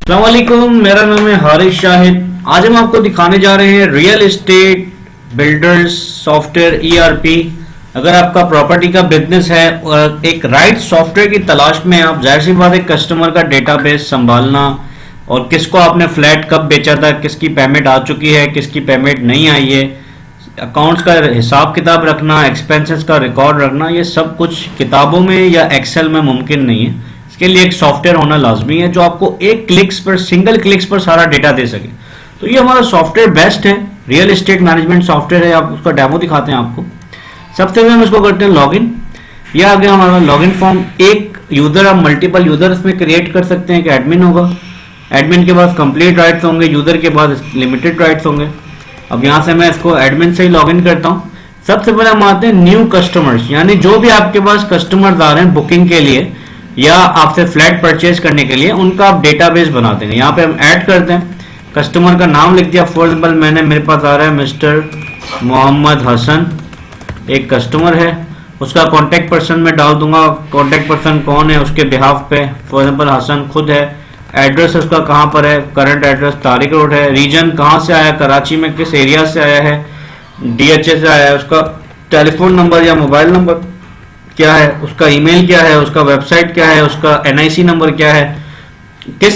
अस्सलाम वालेकुम, मेरा नाम है हारिस शाहिद। आज हम आपको दिखाने जा रहे हैं real estate builders software ERP. अगर आपका प्रॉपर्टी का बिजनेस है और एक राइट सॉफ्टवेयर की तलाश में आप, जाहिर सी बात है कस्टमर का डेटाबेस संभालना और किसको आपने फ्लैट कब बेचा था, किसकी पेमेंट आ चुकी है, किसकी पेमेंट नहीं आई है, अकाउंट्स का हिसाब किताब रखना, एक्सपेंसेस का रिकॉर्ड रखना, ये सब कुछ किताबों में या एक्सेल में मुमकिन नहीं है। इसके लिए एक सॉफ्टवेयर होना लाजमी है जो आपको एक क्लिक्स पर, सिंगल क्लिक्स पर सारा डेटा दे सके। तो ये हमारा सॉफ्टवेयर बेस्ट है, रियल एस्टेट मैनेजमेंट सॉफ्टवेयर है। आप उसका डेमो दिखाते हैं आपको। सबसे पहले हम इसको करते हैं लॉगिन। यह आ गया हमारा लॉगिन फॉर्म। एक यूजर, आप मल्टीपल यूजर इसमें क्रिएट कर सकते हैं। कि एडमिन होगा, एडमिन के पास कंप्लीट राइट्स होंगे, यूजर के पास लिमिटेड राइट्स होंगे। अब यहाँ से मैं इसको एडमिन से ही लॉगिन करता हूँ। सबसे पहले हम आते हैं न्यू कस्टमर्स, यानी जो भी आपके पास कस्टमर्स आ रहे हैं बुकिंग के लिए या आपसे फ्लैट परचेज करने के लिए, उनका आप डेटाबेस बना देंगे। यहाँ पे हम ऐड करते हैं, कस्टमर का नाम लिख दिया। फॉर एग्जाम्पल मेरे पास आ रहा है मिस्टर मोहम्मद हसन, एक कस्टमर है। उसका कॉन्टैक्ट पर्सन में डाल दूंगा, कॉन्टैक्ट पर्सन कौन है उसके बिहाफ पे। फॉर एग्जाम्पल हसन खुद है। एड्रेस उसका कहाँ पर है, करंट एड्रेस तारिक रोड है। रीजन कहाँ से आया, कराची में किस एरिया से आया है, डीएचए से आया है। उसका टेलीफोन नंबर या मोबाइल नंबर क्या है, उसका ईमेल क्या है, उसका वेबसाइट क्या है, उसका एनआईसी नंबर क्या है, किस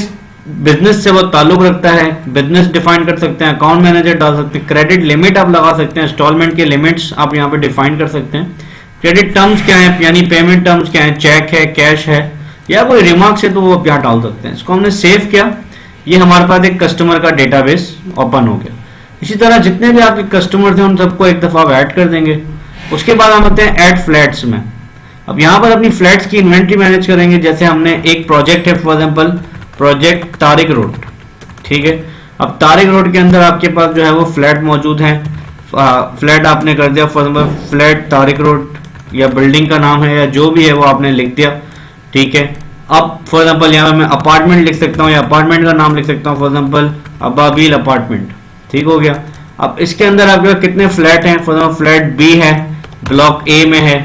बिजनेस से वो ताल्लुक रखता है, बिजनेस डिफाइन कर सकते हैं, अकाउंट मैनेजर डाल सकते हैं, क्रेडिट लिमिट आप लगा सकते हैं, इंस्टॉलमेंट के लिमिट्स आप यहाँ पे डिफाइन कर सकते हैं, क्रेडिट टर्म्स क्या है, यानी पेमेंट टर्म्स क्या है, चेक है, कैश है, या कोई रिमार्क्स है तो वो आप यहाँ डाल सकते हैं। इसको हमने सेव किया। ये हमारे पास एक कस्टमर का डेटाबेस ओपन हो गया। इसी तरह जितने भी आपके कस्टमर थे उन सबको एक दफा आप ऐड कर देंगे। उसके बाद हम आते हैं ऐड फ्लैट्स में। अब यहाँ पर अपनी फ्लैट्स की इन्वेंट्री मैनेज करेंगे। जैसे हमने एक प्रोजेक्ट है, for example project Tariq road, ठीक है। अब तारिक रोड के अंदर आपके पास जो है वो फ्लैट मौजूद है। फ्लैट आपने कर दिया, for example flat Tariq road, या बिल्डिंग का नाम है या जो भी है वो आपने लिख दिया, ठीक है। अब फॉर एग्जांपल यहाँ पे मैं अपार्टमेंट लिख सकता हूँ या अपार्टमेंट का नाम लिख सकता हूँ, फॉर एग्जांपल अबाबील अपार्टमेंट, ठीक हो गया। अब इसके अंदर आपके पास कितने फ्लैट हैं, फॉर एग्जांपल फ्लैट बी है, ब्लॉक ए में है,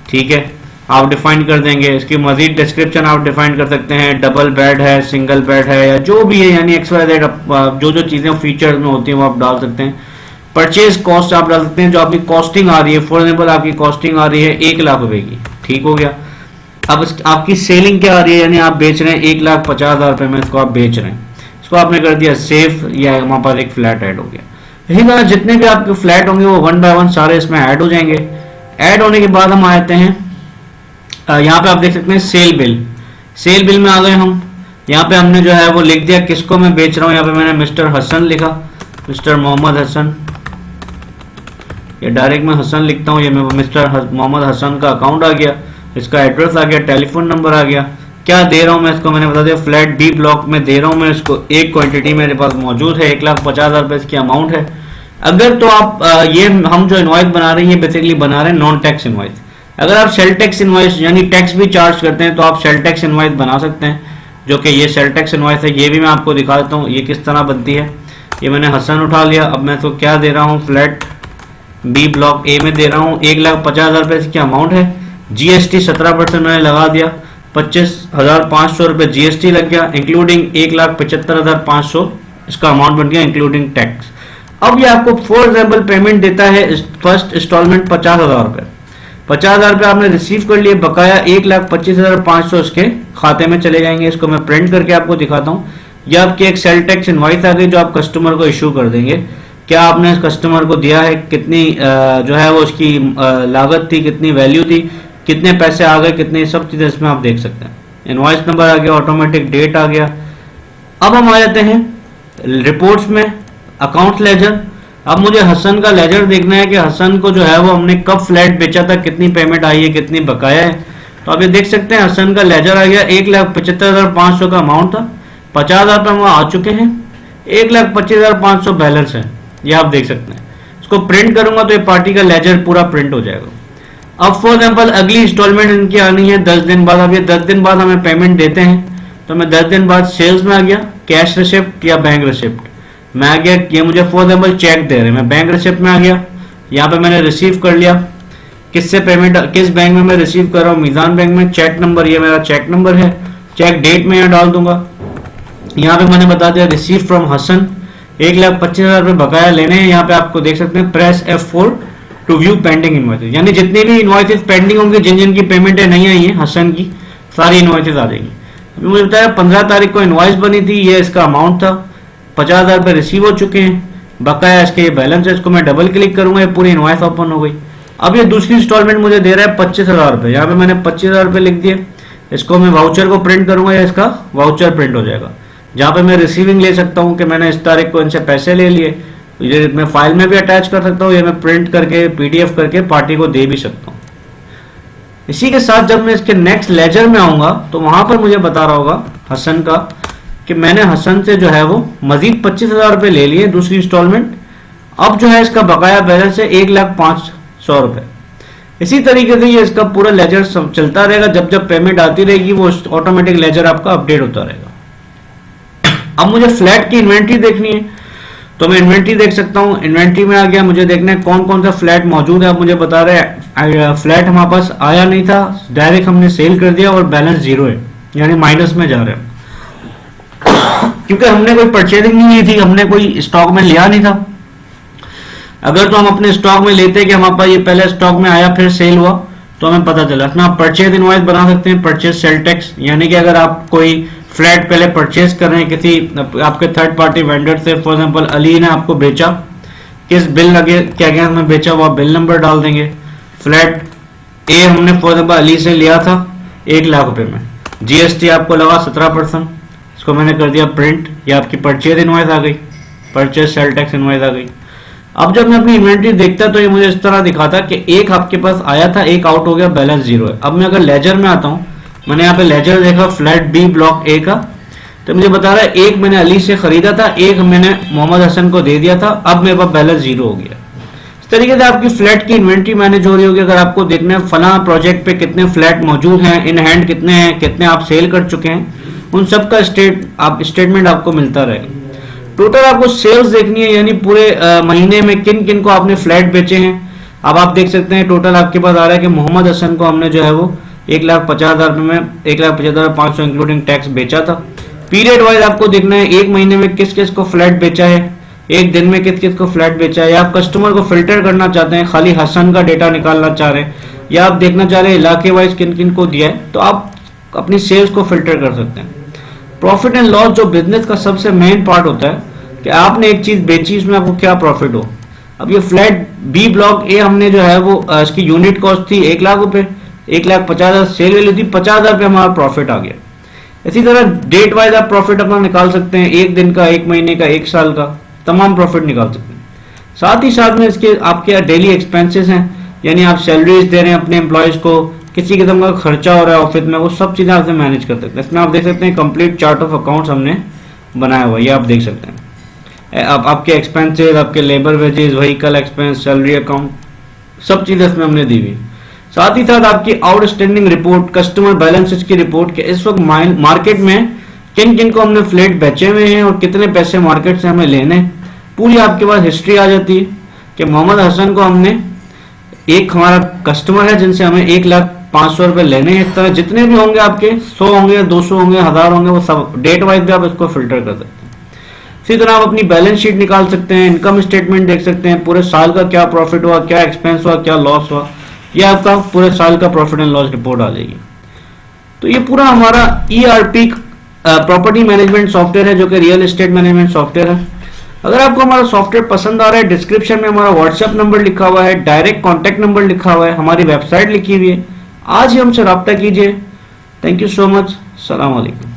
ठीक है, आप डिफाइन कर देंगे। इसकी मजीद डिस्क्रिप्शन आप डिफाइन कर सकते हैं, डबल बेड है, सिंगल बेड है, या जो भी है, यानी XYZ जो जो चीज़ें फीचर्स में होती हैं वो आप डाल सकते हैं। परचेज कॉस्ट आप डाल सकते हैं, जो आपकी कॉस्टिंग आ रही है। फॉर एग्जाम्पल आपकी कॉस्टिंग आ रही है 1 लाख रुपए की, ठीक हो गया। अब आपकी सेलिंग क्या आ रही है, यानी आप बेच रहे हैं 1,50,000 रुपये में इसको आप बेच रहे हैं। इसको आपने कर दिया सेव, या हमारे पास एक फ्लैट ऐड हो गया। इसी तरह जितने भी आपके फ्लैट होंगे वो 1 बाय 1 सारे इसमें ऐड हो जाएंगे। ऐड होने के बाद हम आते हैं, यहाँ पे आप देख सकते हैं सेल बिल। सेल बिल में आ गए हम। यहाँ पे हमने जो है वो लिख दिया किसको मैं बेच रहा हूँ। यहाँ पे मैंने मिस्टर हसन लिखा, मिस्टर मोहम्मद हसन, या डायरेक्ट मैं हसन लिखता हूँ। ये मैं मिस्टर मोहम्मद हसन का अकाउंट आ गया, इसका एड्रेस आ गया, टेलीफोन नंबर आ गया। क्या दे रहा हूँ मैं इसको, मैंने बता दिया फ्लैट बी ब्लॉक में दे रहा हूँ मैं इसको। एक क्वांटिटी मेरे पास मौजूद है, 1,50,000 रुपये इसकी अमाउंट है। अगर तो आप ये हम जो इनवॉइस बना रहे हैं ये बेसिकली बना रहे हैं नॉन टैक्स इनवॉइस। अगर आप सेल टैक्स इनवॉइस यानी टैक्स भी चार्ज करते हैं तो आप सेल टैक्स इनवॉइस बना सकते हैं, जो कि ये सेल टैक्स इनवॉइस है। ये भी मैं आपको दिखा देता हूँ ये किस तरह बनती है। ये मैंने हसन उठा लिया। अब मैं इसको क्या दे रहा हूँ, फ्लैट बी ब्लॉक ए में दे रहा हूँ, 1,50,000 रुपये इसकी अमाउंट है। जीएसटी 17% मैंने लगा दिया, 25,500 रुपये जीएसटी लग गया, इंक्लूडिंग 1,75,500 इसका अमाउंट बन गया इंक्लूडिंग टैक्स। अब ये आपको फॉर एग्जाम्पल पेमेंट देता है फर्स्ट इंस्टॉलमेंट 50,000 रुपये। 50,000 रुपये आपने रिसीव कर लिए, बकाया 1,25,500 इसके खाते में चले जाएंगे। इसको मैं प्रिंट करके आपको दिखाता हूँ। यह आपकी एक सेल टैक्स इनवॉइस आ गई जो आप कस्टमर को इशू कर देंगे। क्या आपने कस्टमर को दिया है, कितनी जो है वो उसकी लागत थी, कितनी वैल्यू थी, कितने पैसे आ गए, कितने, सब चीज़ें इसमें आप देख सकते हैं। इनवॉइस नंबर आ गया, ऑटोमेटिक डेट आ गया। अब हम आ जाते हैं रिपोर्ट्स में, अकाउंट लेजर। अब मुझे हसन का लेजर देखना है कि हसन को जो है वो हमने कब फ्लैट बेचा था, कितनी पेमेंट आई है, कितनी बकाया है। तो आप ये देख सकते हैं हसन का लेजर आ गया, 1,75,500 का अमाउंट था, 50,000 रुपये वहाँ आ चुके हैं, 1,25,500 बैलेंस है, ये आप देख सकते हैं। इसको प्रिंट करूंगा तो ये पार्टी का लेजर पूरा प्रिंट हो जाएगा। अब फॉर एग्जाम्पल अगली इंस्टॉलमेंट इनकी आनी है 10 दिन बाद। अब ये 10 दिन बाद हमें पेमेंट देते हैं, तो मैं 10 दिन बाद सेल्स में आ गया, कैश रिसिप्ट या बैंक रिसिप्ट मैं आ गया। ये मुझे फॉर एग्जाम्पल चेक दे रहे हैं, मैं बैंक रिसिप्ट में आ गया। यहाँ पे मैंने रिसीव कर लिया, किससे पेमेंट, किस बैंक में मैं रिसीव कर रहा हूँ, मीज़ान बैंक में। चेक नंबर, ये मेरा चेक नंबर है। चेक डेट में यहाँ डाल दूंगा, यहाँ पे मैंने बता दिया रिसीव फ्रॉम हसन, 1,25,000 रुपये बकाया लेने हैं। यहाँ पे आपको देख सकते हैं press F4 to view pending invoices, यानी जितने भी इनवॉइसेस पेंडिंग होंगे, जिन जिन की पेमेंट नहीं आई है हसन की, सारी इनवॉइसेस आ जाएंगी। अभी मुझे बताया 15 तारीख को इनवॉइस बनी थी, ये इसका अमाउंट था, 50,000 रुपये रिसीव हो चुके हैं, बकाया इसके ये बैलेंस है। इसको मैं डबल क्लिक करूंगा, ये पूरी इनवॉइस ओपन हो गई। अब ये दूसरी इंस्टॉलमेंट मुझे दे रहा है 25,000 रुपये, यहाँ पे मैंने 25,000 रुपये लिख दिए। इसको मैं वाउचर को प्रिंट करूंगा या इसका वाउचर प्रिंट हो जाएगा, जहाँ पे मैं रिसीविंग ले सकता हूँ कि मैंने इस तारीख को इनसे पैसे ले लिए। ये मैं फाइल में भी अटैच कर सकता हूँ, या मैं प्रिंट करके PDF करके पार्टी को दे भी सकता हूँ। इसी के साथ जब मैं इसके नेक्स्ट लेजर में आऊंगा तो वहां पर मुझे बता रहा होगा हसन का कि मैंने हसन से जो है वो मजीद 25,000 रुपये ले लिए दूसरी इंस्टॉलमेंट। अब जो है इसका बकाया बैलेंस है 1,05,100 रुपये। इसी तरीके से ये इसका पूरा लेजर चलता रहेगा, जब जब पेमेंट आती रहेगी वो ऑटोमेटिक लेजर आपका अपडेट होता रहेगा। अब मुझे फ्लैट की इन्वेंट्री देखनी है, तो मैं इन्वेंट्री देख सकता हूँ। इन्वेंट्री में आ गया, मुझे देखना है कौन कौन सा फ्लैट मौजूद है। अब मुझे बता रहे हैं फ्लैट हमारे पास आया नहीं था, डायरेक्ट हमने सेल कर दिया और बैलेंस 0 है, यानी माइनस में जा रहे हैं, क्योंकि हमने कोई परचेजिंग नहीं की थी, हमने कोई स्टॉक में लिया नहीं था। अगर तो हम अपने स्टॉक में लेते कि हमारे पास ये पहले स्टॉक में आया फिर सेल हुआ तो हमें पता चला। अपना परचेज इनवॉइस बना सकते हैं, परचेज सेल टैक्स, यानी कि अगर आप कोई फ्लैट पहले परचेज कर रहे हैं किसी आपके थर्ड पार्टी वेंडर से, फॉर एग्जांपल अली ने आपको बेचा, किस बिल लगे क्या क्या में बेचा वो आप बिल नंबर डाल देंगे। फ्लैट ए हमने फॉर एग्जांपल अली से लिया था 1 लाख रुपए में, GST आपको लगा 17%, इसको मैंने कर दिया प्रिंट, ये आपकी परचेज इनवॉइस आ गई, परचेज सेल टैक्स इनवॉइस आ गई। अब जब मैं अपनी इन्वेंट्री देखता तो ये मुझे इस तरह दिखाता कि एक आपके पास आया था, एक आउट हो गया, बैलेंस 0 है। अब मैं अगर लेजर में आता हूँ, मैंने यहाँ पे लेजर देखा फ्लैट B ब्लॉक A का, तो मुझे बता रहा है एक मैंने अली से खरीदा था, एक मैंने मोहम्मद हसन को दे दिया था, अब मेरे पास बैलेंस 0 हो गया। इस तरीके से आपकी फ्लैट की इन्वेंट्री मैनेज हो रही होगी। अगर आपको देखना है फला प्रोजेक्ट पे कितने फ्लैट मौजूद हैं, इन हैंड कितने हैं, कितने आप सेल कर चुके हैं, उन सब का स्टेटमेंट आपको मिलता रहेगा। टोटल आपको सेल्स देखनी है, यानी पूरे महीने में किन किन को आपने फ्लैट बेचे हैं। अब आप देख सकते हैं टोटल आपके पास आ रहा है कि मोहम्मद हसन को हमने जो है वो 1,50,000 रुपये में 1,50,500 इंक्लूडिंग टैक्स बेचा था। पीरियड वाइज आपको देखना है एक महीने में किस किस को फ्लैट बेचा है, एक दिन में किस किस को फ्लैट बेचा है, या आप कस्टमर को फिल्टर करना चाहते हैं, खाली हसन का डेटा निकालना चाह रहे हैं, या आप देखना चाह रहे हैं इलाके वाइज किन किन को दिया है, तो आप अपनी सेल्स को फिल्टर कर सकते हैं। प्रॉफिट एंड लॉस जो बिजनेस का सबसे मेन पार्ट होता है कि आपने एक चीज बेची, इसमें आपको क्या प्रॉफिट हो। अब ये फ्लैट B ब्लॉक A हमने जो है वो इसकी यूनिट कॉस्ट थी 1 लाख रुपए, 1,50,000 सेल वैल्यू थी, 50,000 रुपये हमारा प्रॉफिट आ गया। इसी तरह डेट वाइज आप प्रॉफिट अपना निकाल सकते हैं, 1 दिन का, 1 महीने का, 1 साल का, तमाम प्रॉफिट निकाल सकते हैं। साथ ही साथ में इसके आपके डेली एक्सपेंसेस हैं, यानी आप सैलरीज दे रहे हैं अपने एम्प्लॉयज को, किसी किस्म का खर्चा हो रहा है ऑफिस में, वो सब चीजें आपसे मैनेज कर सकते हैं। इसमें आप देख सकते हैं कंप्लीट चार्ट ऑफ अकाउंट्स हमने बनाया हुआ है, ये आप देख सकते हैं। आपके एक्सपेंसेस, आपके labour wages, vehicle expense, salary account, सब चीजें इसमें हमने दी हुई। साथ ही साथ आपकी आउटस्टैंडिंग रिपोर्ट, कस्टमर बैलेंसेस की रिपोर्ट के इस वक्त मार्केट में किन किन को हमने फ्लैट बेचे हुए हैं और कितने पैसे मार्केट से हमें लेने, पूरी आपके पास हिस्ट्री आ जाती है कि मोहम्मद हसन को हमने, एक हमारा कस्टमर है जिनसे हमें 1,05,000 रुपये लेने हैं। इस तरह जितने भी होंगे आपके 100 होंगे, 200 होंगे, 1000 होंगे, वो सब डेट वाइज भी आप इसको फिल्टर कर सकते हैं। इसी तरह आप अपनी बैलेंस शीट निकाल सकते हैं, इनकम स्टेटमेंट देख सकते हैं, पूरे साल का क्या प्रॉफिट हुआ, क्या एक्सपेंस हुआ, क्या लॉस हुआ, ये आपका पूरे साल का प्रॉफिट एंड लॉस रिपोर्ट आ जाएगी। तो ये पूरा हमारा ERP प्रॉपर्टी मैनेजमेंट सॉफ्टवेयर है, जो कि रियल एस्टेट मैनेजमेंट सॉफ्टवेयर है। अगर आपको हमारा सॉफ्टवेयर पसंद आ रहा है, डिस्क्रिप्शन में हमारा व्हाट्सएप नंबर लिखा हुआ है, डायरेक्ट कॉन्टैक्ट नंबर लिखा हुआ है, हमारी वेबसाइट लिखी हुई है, आज ही हमसे रब्ता कीजिए। Thank you so much. अस्सलाम वालेकुम।